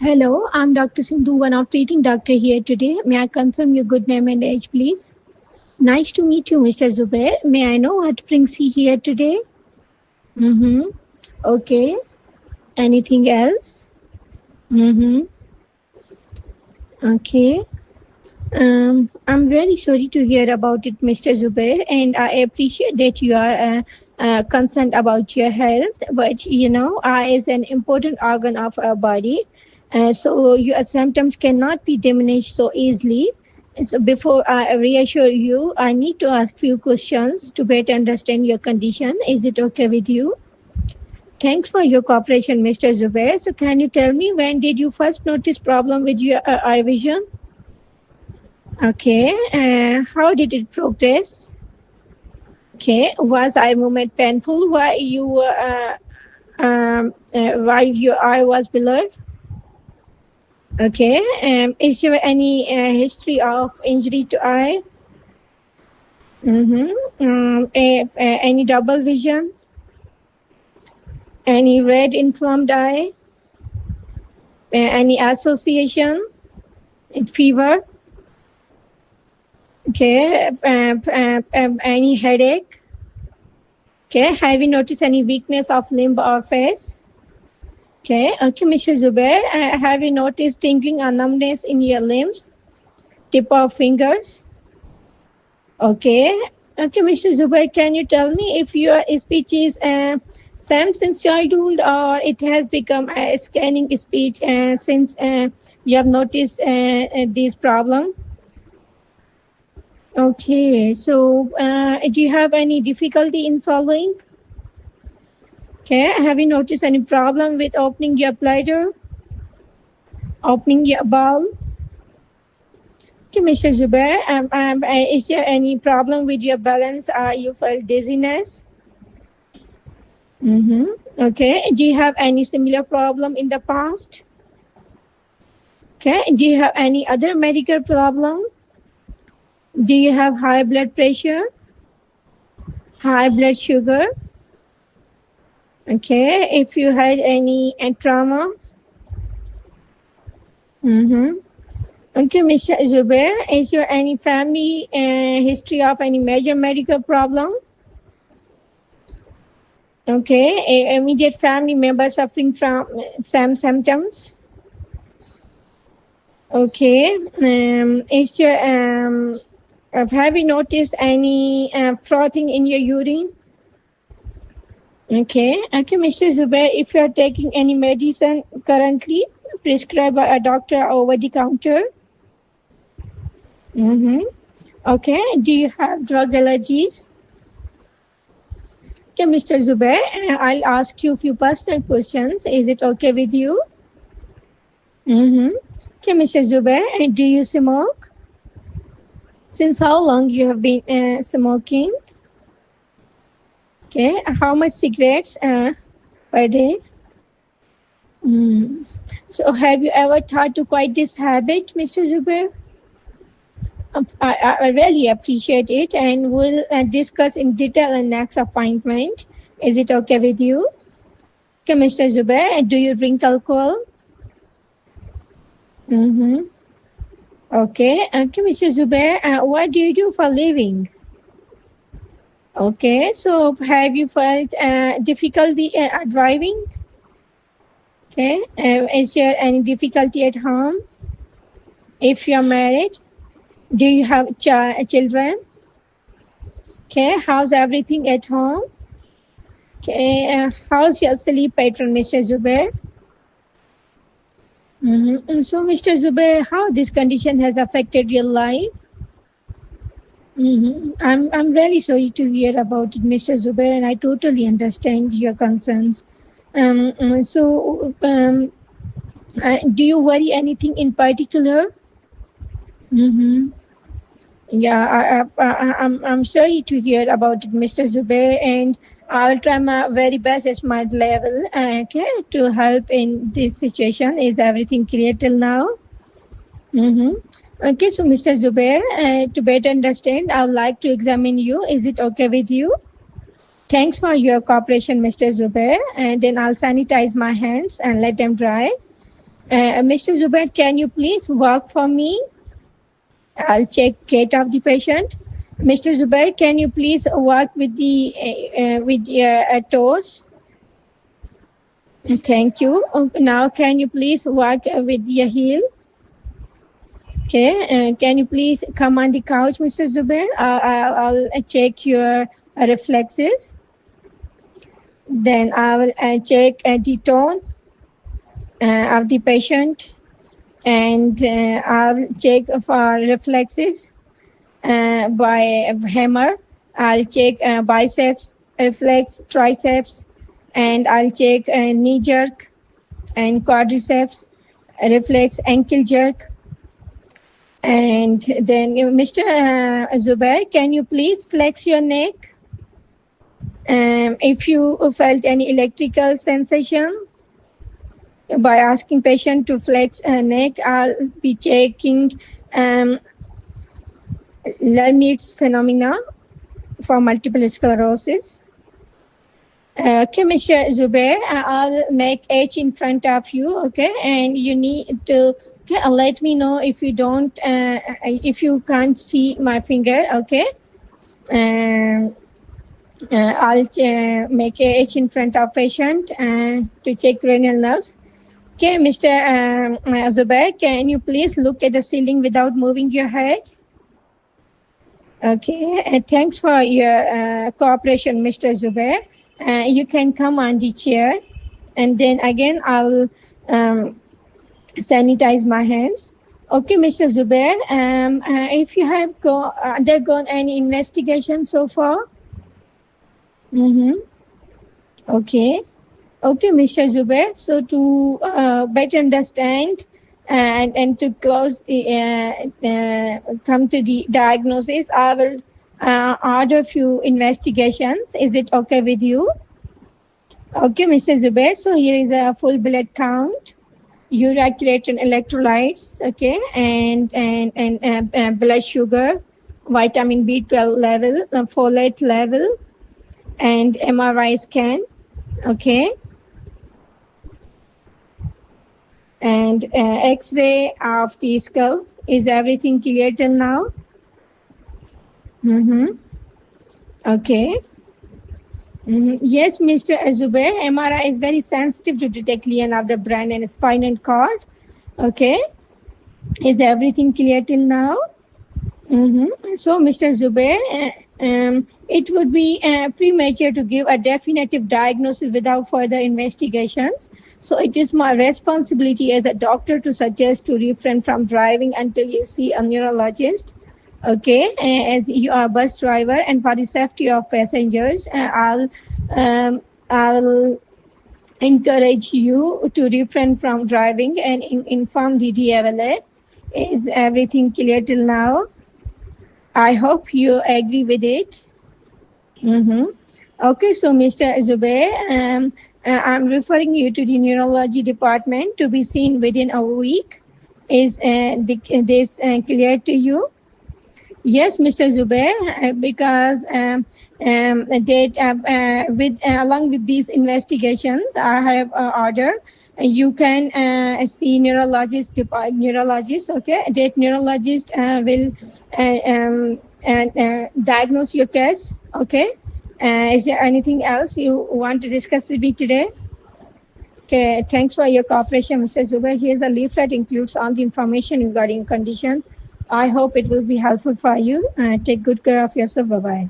Hello, I'm Dr. Sindhu, one of treating doctor here today. May I confirm your good name and age, please? Nice to meet you, Mr. Zubair. May I know what brings you here today? Mm-hmm. Okay. Anything else? Mm-hmm. Okay. I'm really sorry to hear about it, Mr. Zubair, and I appreciate that you are concerned about your health. But eye is an important organ of our body, so your symptoms cannot be diminished so easily. So before I reassure you, I need to ask few questions to better understand your condition. Is it okay with you? Thanks for your cooperation, Mr. Zubair. So can you tell me when did you first notice problem with your eye vision? Okay, how did it progress? Okay, was eye movement painful while while your eye was blurred? Okay, is there any history of injury to eye? Any double vision? Any red inflamed eye? Any association? Fever? Okay, any headache? Okay, have you noticed any weakness of limb or face? Okay, Mr. Zubair, have you noticed tingling or numbness in your limbs? Tip of fingers? Okay, Mr. Zubair, can you tell me if your speech is same since childhood or it has become a scanning speech since you have noticed this problem? Okay, so do you have any difficulty in swallowing? Okay, have you noticed any problem with opening your bladder? Opening your bowel? Okay, Mr. Zubair, is there any problem with your balance? You felt dizziness? Okay, do you have any similar problem in the past? Okay, do you have any other medical problem? Do you have high blood pressure? High blood sugar? Okay, if you had any trauma? Okay, Mr. Zubair, is there any family history of any major medical problem? Okay, immediate family member suffering from some symptoms? Okay, is there have you noticed any frothing in your urine? Okay, Mr. Zubair, if you are taking any medicine currently prescribed by a doctor over the counter? Okay, do you have drug allergies? Okay, Mr. Zubair, I'll ask you a few personal questions. Is it okay with you? Okay, Mr. Zubair, do you smoke? Since how long you have been smoking? Okay, how much cigarettes per day? So have you ever tried to quit this habit, Mr. Zubair? I really appreciate it, and we'll discuss in detail in next appointment. Is it okay with you? Okay, Mr. Zubair, do you drink alcohol? Okay, Mr. Zubair, what do you do for a living? Okay, so have you felt difficulty driving? Okay, is there any difficulty at home? If you're married, do you have children? Okay, how's everything at home? Okay, how's your sleep pattern, Mr. Zubair? So, Mr. Zubair, how this condition has affected your life? I'm really sorry to hear about it, Mr. Zubair, and I totally understand your concerns. Do you worry anything in particular? Yeah, I'm sorry to hear about it, Mr. Zubair, and I'll try my very best at my level, to help in this situation. Is everything clear till now? Okay, so Mr. Zubair, to better understand, I would like to examine you. Is it okay with you? Thanks for your cooperation, Mr. Zubair. And then I'll sanitize my hands and let them dry. Mr. Zubair, can you please walk for me? I'll check gait of the patient. Mr. Zubair, can you please walk with your toes? Thank you. Now, can you please walk with your heel? Okay. Can you please come on the couch, Mr. Zubair? I'll check your reflexes. Then I will check the tone of the patient, and I'll check for reflexes by hammer. I'll check biceps reflex, triceps, and I'll check knee jerk and quadriceps reflex, ankle jerk. And then Mr. Zubair, can you please flex your neck? If you felt any electrical sensation, by asking patient to flex a neck, I'll be checking Lhermitte's phenomena for multiple sclerosis. Okay, Mr. Zubair, I'll make H in front of you, okay? And you need to let me know if you don't, if you can't see my finger, okay? I'll make a H in front of patient to check cranial nerves. Okay, Mr. Zubair, can you please look at the ceiling without moving your head? Okay, thanks for your cooperation, Mr. Zubair. You can come on the chair, and then again I'll sanitize my hands. Okay, Mr. Zubair, if you have undergone any investigation so far? Okay. Okay, Mr. Zubair. So to better understand and to close the come to the diagnosis, I will order a few investigations. Is it okay with you? Okay, Mr. Zubair. So here is a full blood count, urea creatinine electrolytes, okay, and blood sugar, vitamin B12 level, folate level, and MRI scan, okay. And X-ray of the skull. Is everything clear till now? Okay. Yes, Mr. Zubair, MRI is very sensitive to detect lesion of the brain and spinal cord. Okay. Is everything clear till now? So, Mr. Zubair, it would be premature to give a definitive diagnosis without further investigations. So, it is my responsibility as a doctor to suggest to refrain from driving until you see a neurologist. Okay, as you are a bus driver, and for the safety of passengers, I'll encourage you to refrain from driving and inform the DVLA. Is everything clear till now? I hope you agree with it. Okay, so Mr. Zubair, I'm referring you to the neurology department to be seen within a week. Is this clear to you? Yes, Mr. Zubair, because along with these investigations, I have order. You can see neurologist. Okay, that neurologist will diagnose your case. Okay, is there anything else you want to discuss with me today? Okay, thanks for your cooperation, Mr. Zubair. Here's a leaflet includes all the information regarding condition. I hope it will be helpful for you. Take good care of yourself. Bye-bye.